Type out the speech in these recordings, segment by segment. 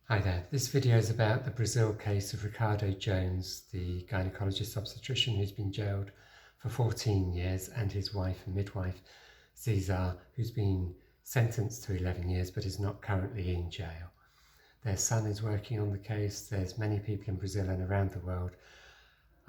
Hi there, this video is about the Brazil case of Ricardo Jones, the gynecologist obstetrician who's been jailed for 14 years, and his wife and midwife, Cesar, who's been sentenced to 11 years but is not currently in jail. Their son is working on the case. There's many people in Brazil and around the world.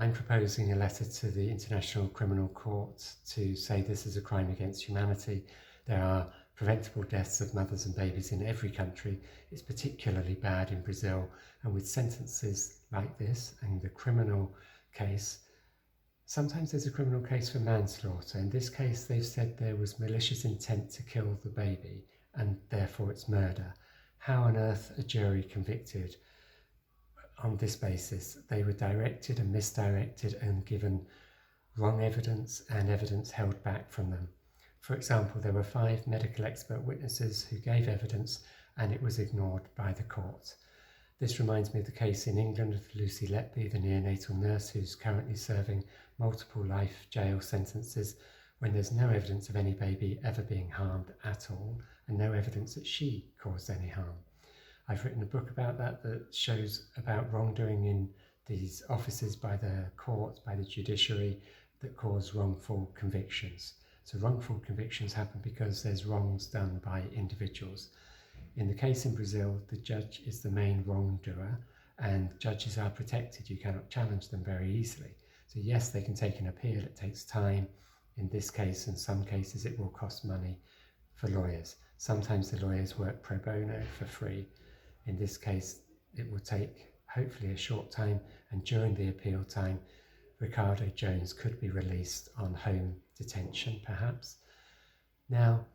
I'm proposing a letter to the International Criminal Court to say this is a crime against humanity. There are preventable deaths of mothers and babies in every country. It's particularly bad in Brazil, and with sentences like this and the criminal case, sometimes there's a criminal case for manslaughter. In this case, they've said there was malicious intent to kill the baby, and therefore it's murder. How on earth a jury convicted on this basis? They were directed and misdirected and given wrong evidence and evidence held back from them. For example, there were 5 medical expert witnesses who gave evidence and it was ignored by the court. This reminds me of the case in England of Lucy Letby, the neonatal nurse who's currently serving multiple life jail sentences when there's no evidence of any baby ever being harmed at all and no evidence that she caused any harm. I've written a book about that shows about wrongdoing in these offices by the court, by the judiciary, that cause wrongful convictions. So wrongful convictions happen because there's wrongs done by individuals. In the case in Brazil, the judge is the main wrongdoer and judges are protected. You cannot challenge them very easily. So yes, they can take an appeal. It takes time. In this case, in some cases, it will cost money for lawyers. Sometimes the lawyers work pro bono for free. In this case, it will take hopefully a short time, and during the appeal time, Ricardo Jones could be released on home detention, perhaps. Now,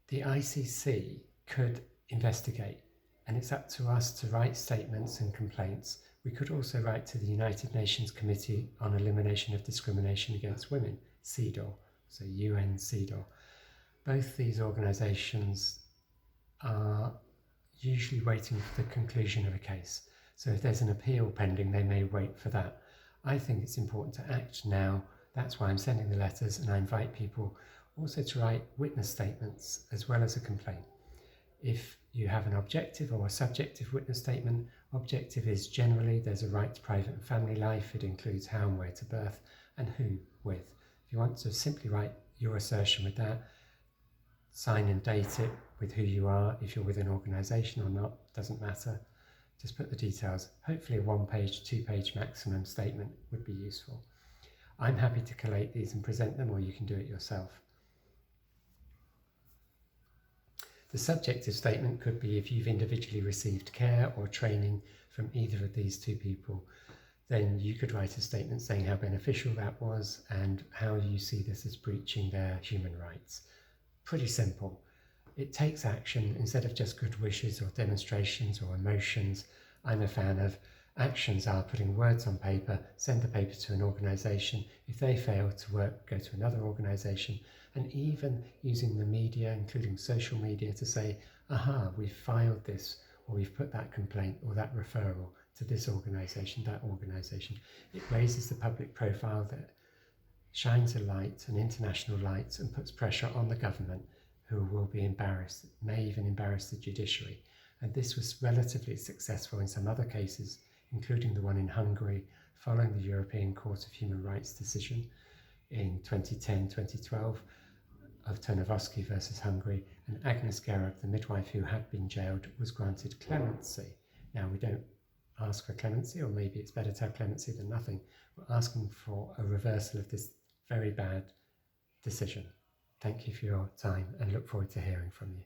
the ICC could investigate, and it's up to us to write statements and complaints. We could also write to the United Nations Committee on Elimination of Discrimination Against Women, CEDAW, so UN CEDAW. Both these organisations are usually waiting for the conclusion of a case. So if there's an appeal pending, they may wait for that. I think it's important to act now. That's why I'm sending the letters, and I invite people also to write witness statements as well as a complaint. If you have an objective or a subjective witness statement, objective is generally there's a right to private and family life. It includes how and where to birth and who with. If you want to simply write your assertion with that, sign and date it with who you are. If you're with an organisation or not, doesn't matter. Just put the details. Hopefully a 1-page, 2-page maximum statement would be useful. I'm happy to collate these and present them, or you can do it yourself. The subjective statement could be if you've individually received care or training from either of these 2 people, then you could write a statement saying how beneficial that was and how you see this as breaching their human rights. Pretty simple. It takes action instead of just good wishes or demonstrations or emotions. I'm a fan of actions are putting words on paper, send the paper to an organisation. If they fail to work, go to another organisation, and even using the media, including social media, to say, aha, we've filed this, or we've put that complaint or that referral to this organisation, that organisation. It raises the public profile, that shines a light, an international light, and puts pressure on the government, who will be embarrassed, may even embarrass the judiciary. And this was relatively successful in some other cases, including the one in Hungary following the European Court of Human Rights decision in 2010-2012 of Ternowowski versus Hungary, and Agnes Gerard, the midwife who had been jailed, was granted clemency. Now, we don't ask for clemency, or maybe it's better to have clemency than nothing. We're asking for a reversal of this very bad decision. Thank you for your time and look forward to hearing from you.